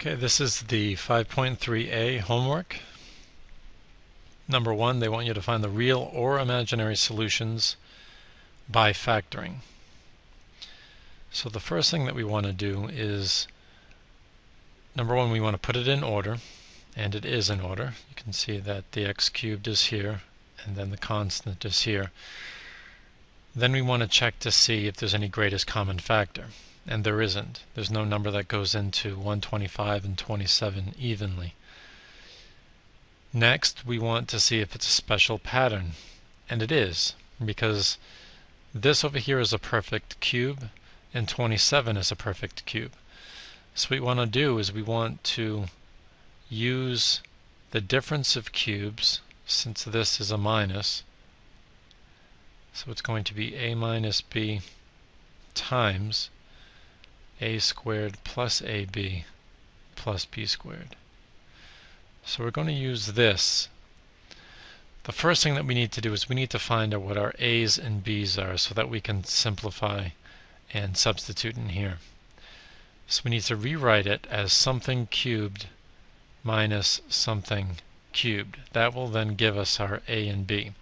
Okay, this is the 5.3a homework. Number 1, they want you to find the real or imaginary solutions by factoring. So the first thing that we want to do is, number 1, we want to put it in order, and it is in order. You can see that the x cubed is here, and then the constant is here. Then we want to check to see if there's any greatest common factor. And there isn't. There's no number that goes into 125 and 27 evenly. Next, we want to see if it's a special pattern. And it is, because this over here is a perfect cube, and 27 is a perfect cube. So what we want to do is we want to use the difference of cubes, since this is a minus. So it's going to be a minus b times a squared plus ab plus b squared. So we're going to use this. The first thing that we need to do is we need to find out what our a's and b's are so that we can simplify and substitute in here. So we need to rewrite it as something cubed minus something cubed. That will then give us our a and b.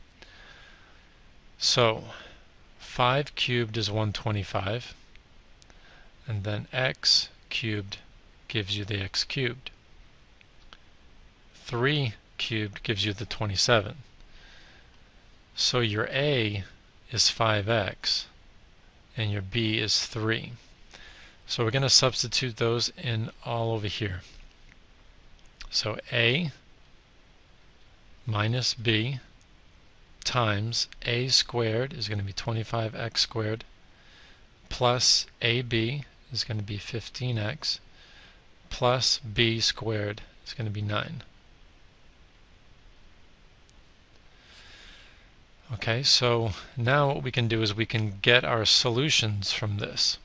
So 5 cubed is 125. And then x cubed gives you the x cubed. 3 cubed gives you the 27. So your a is 5x and your b is 3. So we're going to substitute those in all over here. So a minus b times a squared is going to be 25x squared plus ab is going to be 15x plus b squared is going to be 9. Okay, so now what we can do is we can get our solutions from this.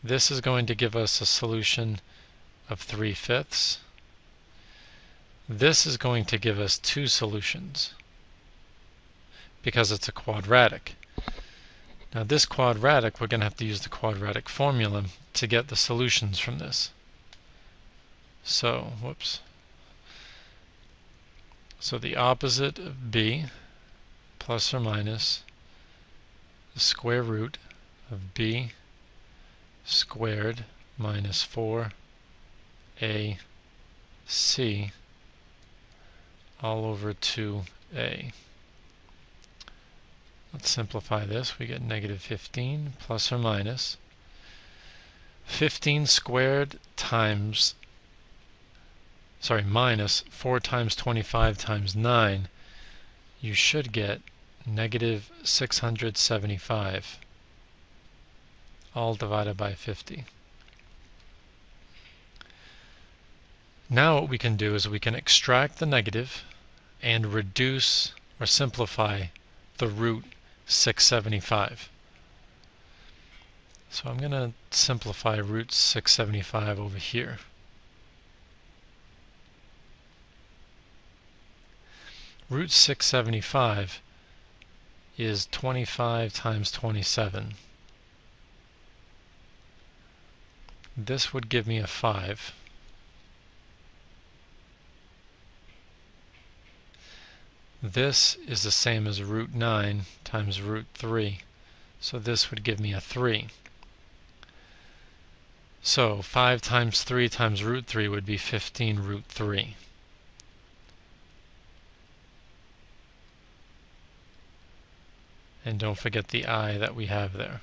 This is going to give us a solution of 3/5. This is going to give us 2 solutions because it's a quadratic. Now this quadratic, we're going to have to use the quadratic formula to get the solutions from this. So, So the opposite of b plus or minus the square root of b squared minus 4ac all over 2a. Let's simplify this. We get negative 15 plus or minus 15 squared times, minus 4 times 25 times 9. You should get negative 675 all divided by 50. Now what we can do is we can extract the negative and reduce or simplify the root 675. So I'm going to simplify root 675 over here. Root 675 is 25 times 27. This would give me a 5. This is the same as root 9 times root 3. So this would give me a 3. So 5 times 3 times root 3 would be 15 root 3. And don't forget the I that we have there.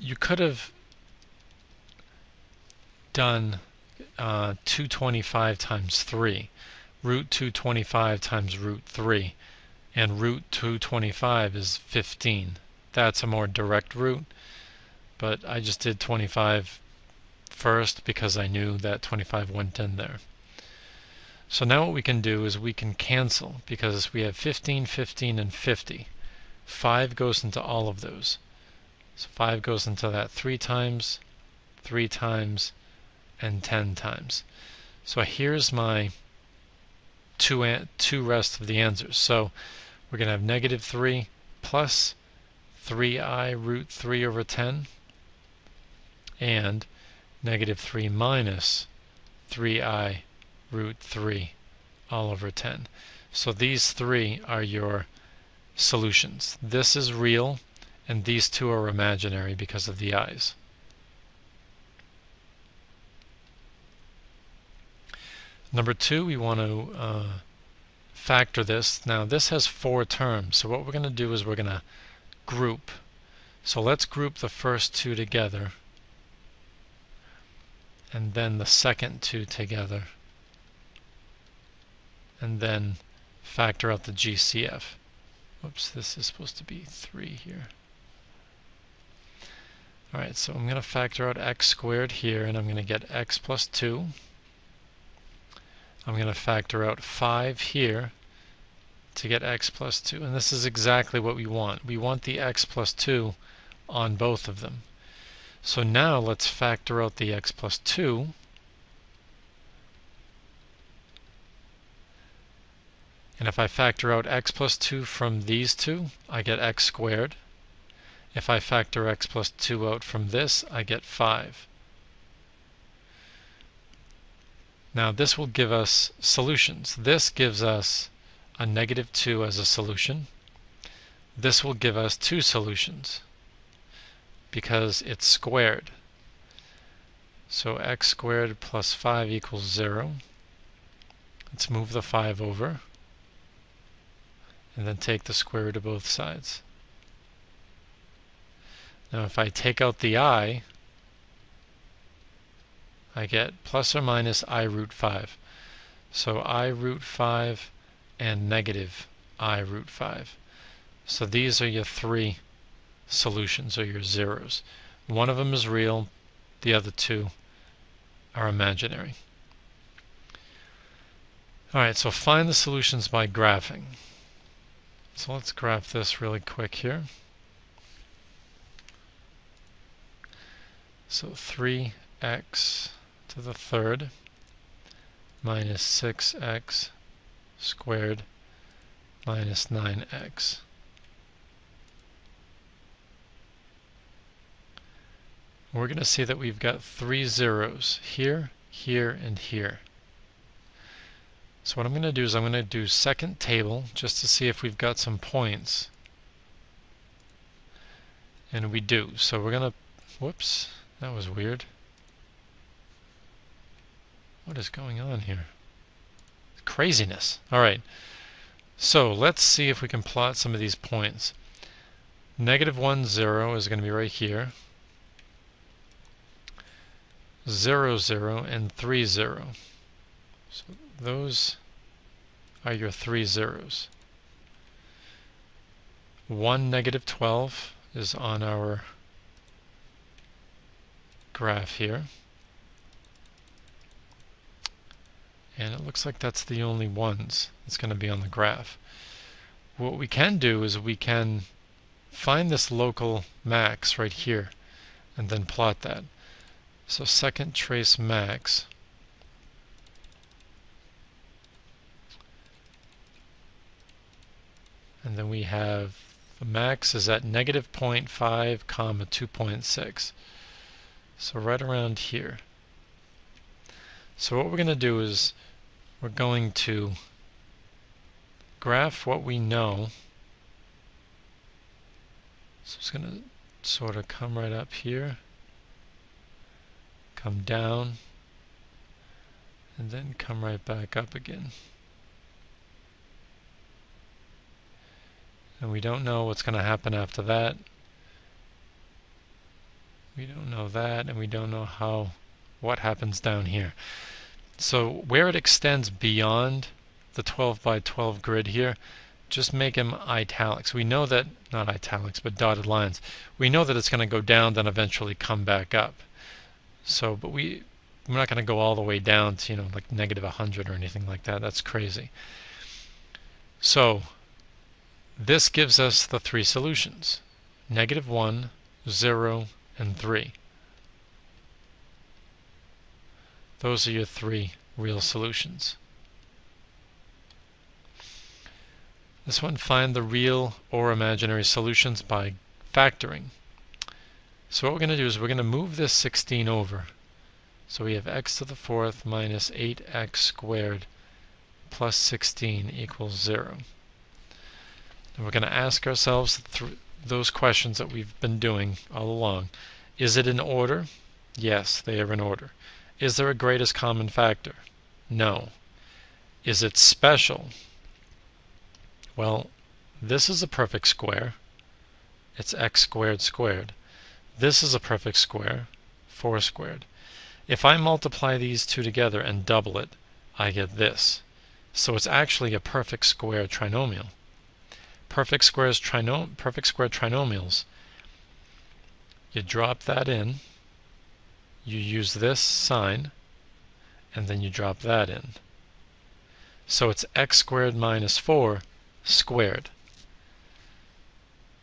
You could have done 225 times 3, root 225 times root 3, and root 225 is 15. That's a more direct root, but I just did 25 first because I knew that 25 went in there. So now what we can do is we can cancel, because we have 15, 15, and 50. 5 goes into all of those. So 5 goes into that 3 times, and 10 times. So here's my two rest of the answers. So we're going to have negative 3 plus 3i root 3 over 10, and negative 3 minus 3i root 3 all over 10. So these three are your solutions. This is real, and these two are imaginary because of the i's. Number two, we want to factor this. Now this has four terms, so what we're going to do is we're going to group. So let's group the first two together, and then the second two together, and then factor out the GCF. Whoops, this is supposed to be 3 here. Alright, so I'm going to factor out x squared here, and I'm going to get x plus 2. I'm going to factor out 5 here to get x plus 2. And this is exactly what we want. We want the x plus 2 on both of them. So now let's factor out the x plus 2. And if I factor out x plus 2 from these two, I get x squared. If I factor x plus 2 out from this, I get 5. Now this will give us solutions. This gives us a negative 2 as a solution. This will give us two solutions because it's squared. So x squared plus 5 equals 0. Let's move the 5 over and then take the square root of both sides. Now if I take out the I get plus or minus I root 5. So I root 5 and negative I root 5. So these are your three solutions, or your zeros. One of them is real, the other two are imaginary. Alright, so find the solutions by graphing. So let's graph this really quick here. So 3x to the third minus 6x squared minus 9x. We're going to see that we've got 3 zeros here, here, and here. So what I'm going to do is I'm going to do second table just to see if we've got some points. And we do. So we're going to, whoops, that was weird. What is going on here? Craziness. Alright, so let's see if we can plot some of these points. Negative 1, 0 is going to be right here. 0, 0, and 3, 0. So those are your 3 zeros. 1, negative 12 is on our graph here. And it looks like that's the only ones that's going to be on the graph. What we can do is we can find this local max right here and then plot that. So second trace max and then we have the max is at negative 0.5 comma 2.6. So right around here. So what we're going to do is we're going to graph what we know. So it's going to sort of come right up here, come down, and then come right back up again. And we don't know what's going to happen after that. We don't know that, and we don't know what happens down here. So where it extends beyond the 12 by 12 grid here, just make them italics. We know that, not italics, but dotted lines. We know that it's going to go down, then eventually come back up. So, but we're not going to go all the way down to, like negative 100 or anything like that. That's crazy. So this gives us the three solutions: negative 1, 0, and 3. Those are your three real solutions. This one, find the real or imaginary solutions by factoring. So what we're going to do is we're going to move this 16 over. So we have x to the fourth minus 8x squared plus 16 equals 0. And we're going to ask ourselves those questions that we've been doing all along. Is it in order? Yes, they are in order. Is there a greatest common factor? No. Is it special? Well, this is a perfect square. It's x squared squared. This is a perfect square, 4 squared. If I multiply these two together and double it, I get this. So it's actually a perfect square trinomial. Perfect square trinomials. You drop that in, you use this sign, and then you drop that in. So it's x squared minus 4 squared.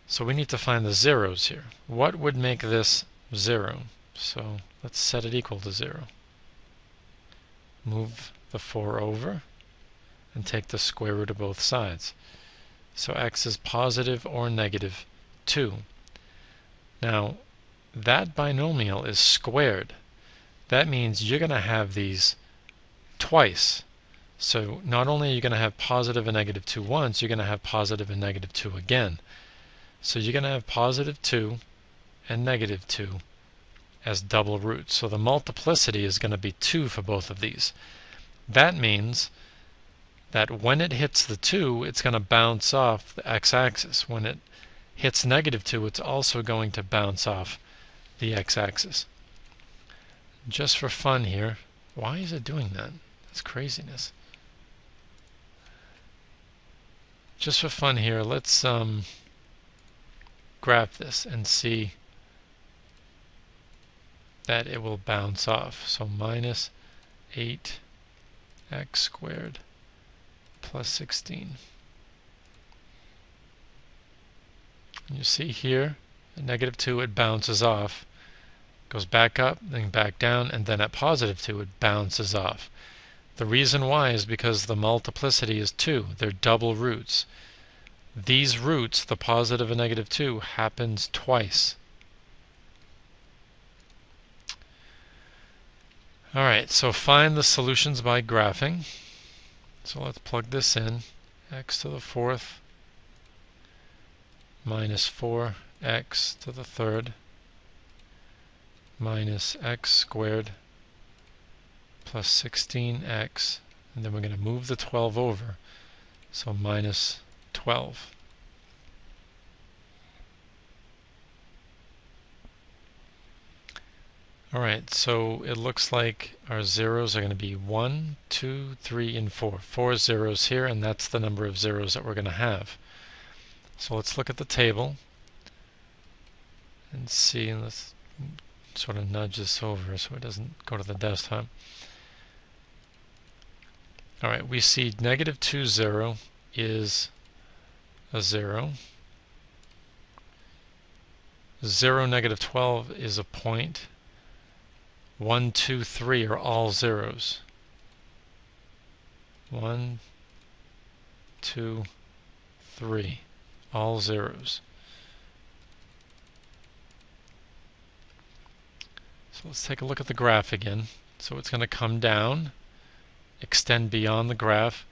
So we need to find the zeros here. What would make this 0? So let's set it equal to 0. Move the 4 over and take the square root of both sides. So x is positive or negative 2. Now that binomial is squared. That means you're going to have these twice. So not only are you going to have positive and negative 2 once, you're going to have positive and negative 2 again. So you're going to have positive 2 and negative 2 as double roots. So the multiplicity is going to be 2 for both of these. That means that when it hits the 2, it's going to bounce off the x-axis. When it hits negative 2, it's also going to bounce off the x-axis. Just for fun here, why is it doing that? That's craziness. Just for fun here, let's graph this and see that it will bounce off. So minus 8x squared plus 16. And you see here, at negative 2 it bounces off, goes back up, then back down, and then at positive 2 it bounces off. The reason why is because the multiplicity is 2. They're double roots. These roots, the positive and negative 2, happens twice. Alright, so find the solutions by graphing. So let's plug this in. X to the fourth minus 4x to the third minus x squared plus 16x, and then we're going to move the 12 over, so minus 12. Alright, so it looks like our zeros are going to be 1, 2, 3, and 4. 4 zeros here, and that's the number of zeros that we're going to have. So let's look at the table and see, and let's sort of nudge this over so it doesn't go to the desktop. Alright, we see negative 2, 0 is a 0. 0, negative 12 is a point. 1, 2, 3 are all zeros. 1, 2, 3, all zeros. So let's take a look at the graph again. So it's going to come down, extend beyond the graph,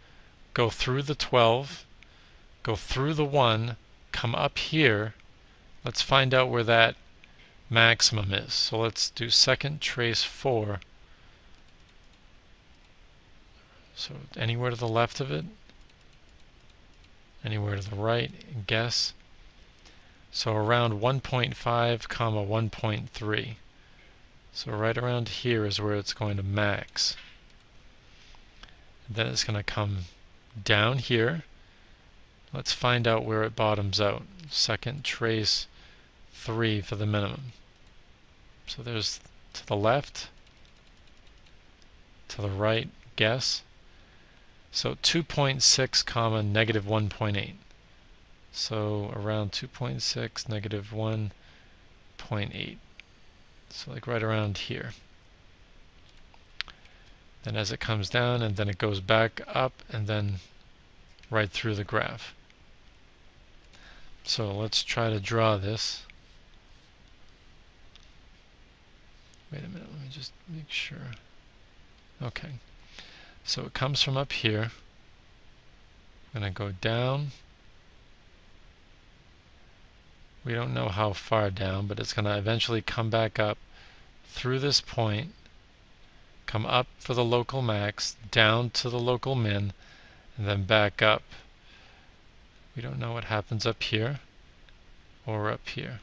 go through the 12, go through the 1, come up here. Let's find out where that maximum is. So let's do second trace 4. So anywhere to the left of it, anywhere to the right, guess. So around 1.5 comma 1.3. So right around here is where it's going to max. And then it's going to come down here. Let's find out where it bottoms out. Second trace 3 for the minimum. So there's to the left, to the right, guess. So 2.6 comma negative 1.8. So around 2.6 negative 1.8. So like right around here. Then as it comes down, and then it goes back up, and then right through the graph. So let's try to draw this. Wait a minute, let me just make sure. Okay, so it comes from up here. I'm going to go down. We don't know how far down, but it's going to eventually come back up through this point, come up for the local max, down to the local min, and then back up. We don't know what happens up here or up here.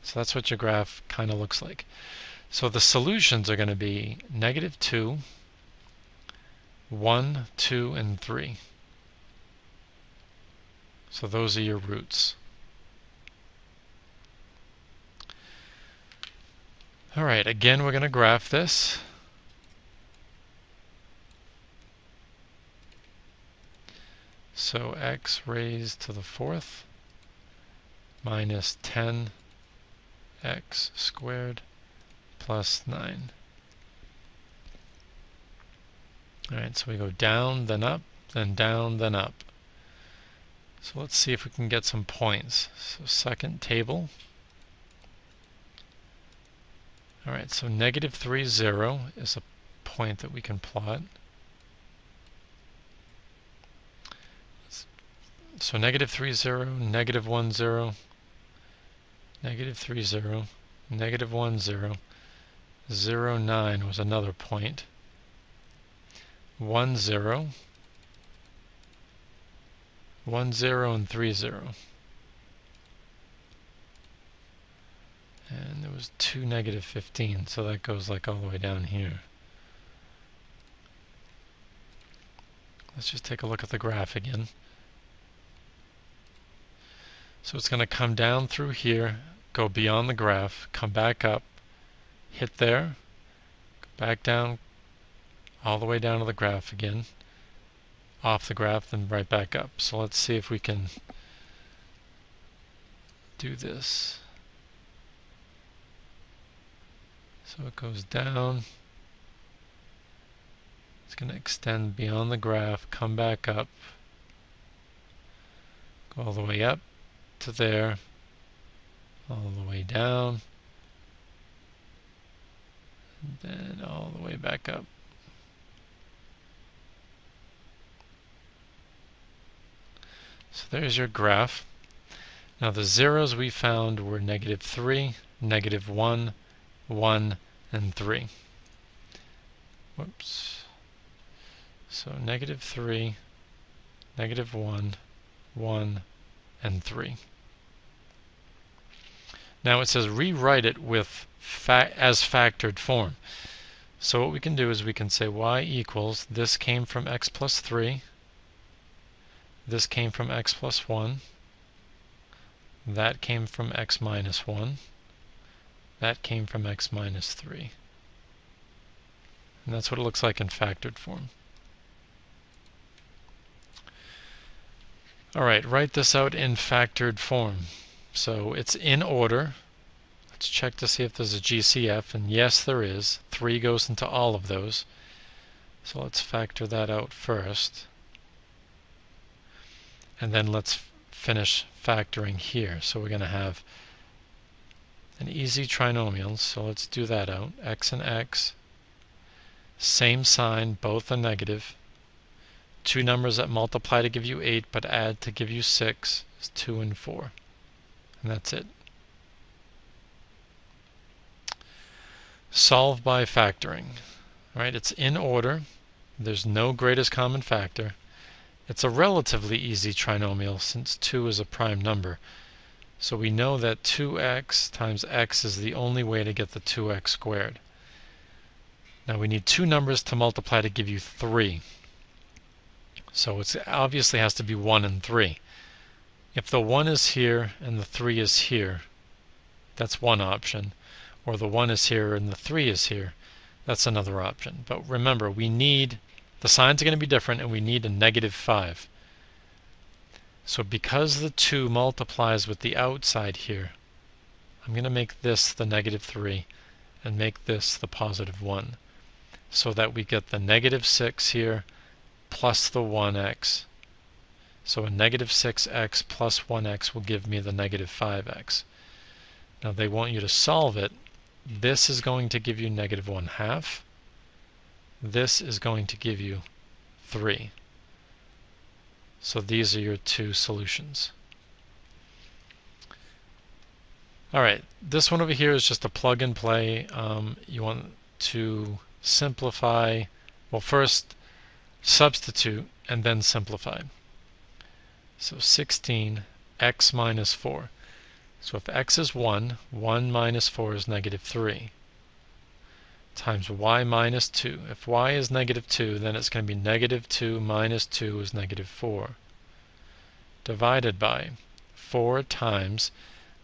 So that's what your graph kind of looks like. So the solutions are going to be -2, 1, 2, and 3. So those are your roots. Alright, again we're going to graph this. So x raised to the 4th minus 10x squared plus 9. Alright, so we go down, then up, then down, then up. So let's see if we can get some points. So second table. Alright, so -3, 0 is a point that we can plot. So -3, 0, -1, 0, -3, 0, -1, 0, 0, 9 was another point. 1, 0, 1, 0, and 3, 0. And there was 2, -15, so that goes like all the way down here. Let's just take a look at the graph again. So it's going to come down through here, go beyond the graph, come back up, hit there, go back down, all the way down to the graph again, off the graph, then right back up. So let's see if we can do this. So it goes down, it's going to extend beyond the graph, come back up, go all the way up to there, all the way down, and then all the way back up. So there's your graph. Now the zeros we found were -3, -1, 1, and 3. Whoops. So -3, -1, 1, and 3. Now it says rewrite it with as factored form. So what we can do is we can say y equals, this came from x plus 3, this came from x plus 1, that came from x minus 1, that came from x minus 3. And that's what it looks like in factored form. Alright, write this out in factored form. So it's in order. Let's check to see if there's a GCF, and yes there is. 3 goes into all of those. So let's factor that out first. And then let's finish factoring here. So we're going to have an easy trinomial, so let's do that out. X and x, same sign, both are negative. Two numbers that multiply to give you 8 but add to give you 6 is 2 and 4. And that's it. Solve by factoring. Right? It's in order. There's no greatest common factor. It's a relatively easy trinomial since 2 is a prime number. So we know that 2x times x is the only way to get the 2x squared. Now we need two numbers to multiply to give you 3. So it obviously has to be 1 and 3. If the 1 is here and the 3 is here, that's one option. Or the 1 is here and the 3 is here, that's another option. But remember, we need, the signs are going to be different, and we need a -5. So because the 2 multiplies with the outside here, I'm going to make this the -3 and make this the +1, so that we get the -6 here plus the 1x. So a -6x plus 1x will give me the -5x. Now they want you to solve it This is going to give you negative 1/2. This is going to give you 3. So these are your two solutions. Alright, this one over here is just a plug and play. You want to simplify, well, first substitute and then simplify. So 16 x minus 4. So if x is 1, 1 minus 4 is negative 3. Times y minus 2. If y is negative 2, then it's going to be negative 2 minus 2 is negative 4. Divided by 4 times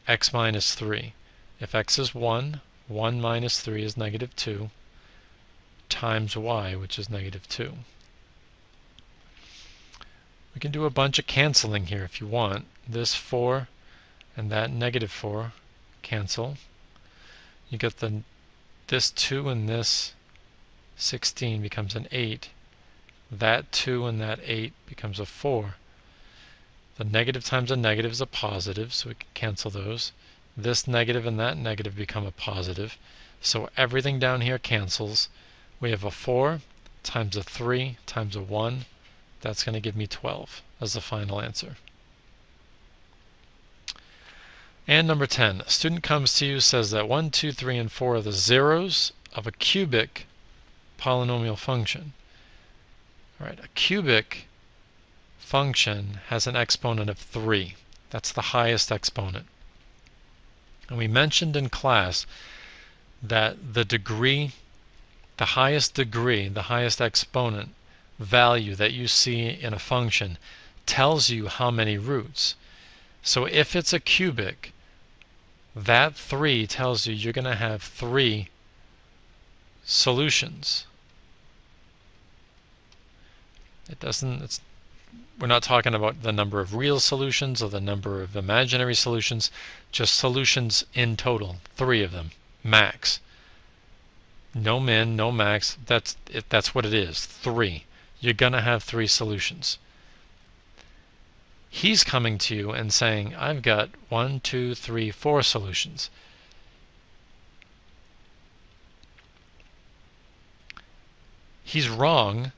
x minus 3. If x is 1, 1 minus 3 is negative 2, times y, which is negative 2. We can do a bunch of canceling here if you want. This 4 and that negative 4 cancel. You get this 2 and this 16 becomes an 8. That 2 and that 8 becomes a 4. The negative times a negative is a positive, so we can cancel those. This negative and that negative become a positive. So everything down here cancels. We have a 4 times a 3 times a 1. That's going to give me 12 as the final answer. And number 10, a student comes to you, says that 1, 2, 3, and 4 are the zeros of a cubic polynomial function. All right, a cubic function has an exponent of 3. That's the highest exponent. And we mentioned in class that the degree, the highest exponent value that you see in a function tells you how many roots. So if it's a cubic, that 3 tells you you're going to have 3 solutions. We're not talking about the number of real solutions or the number of imaginary solutions, just solutions in total, 3 of them, max. No min, no max, that's what it is, 3. You're going to have 3 solutions. He's coming to you and saying, I've got 1, 2, 3, 4 solutions. He's wrong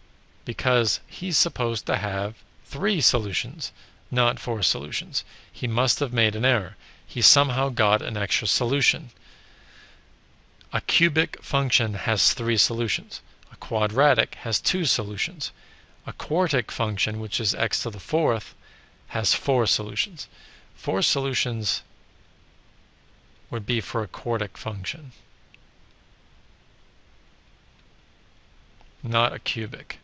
because he's supposed to have 3 solutions, not 4 solutions. He must have made an error. He somehow got an extra solution. A cubic function has 3 solutions. A quadratic has 2 solutions. A quartic function, which is x to the 4th, has 4 solutions. 4 solutions would be for a quartic function, not a cubic.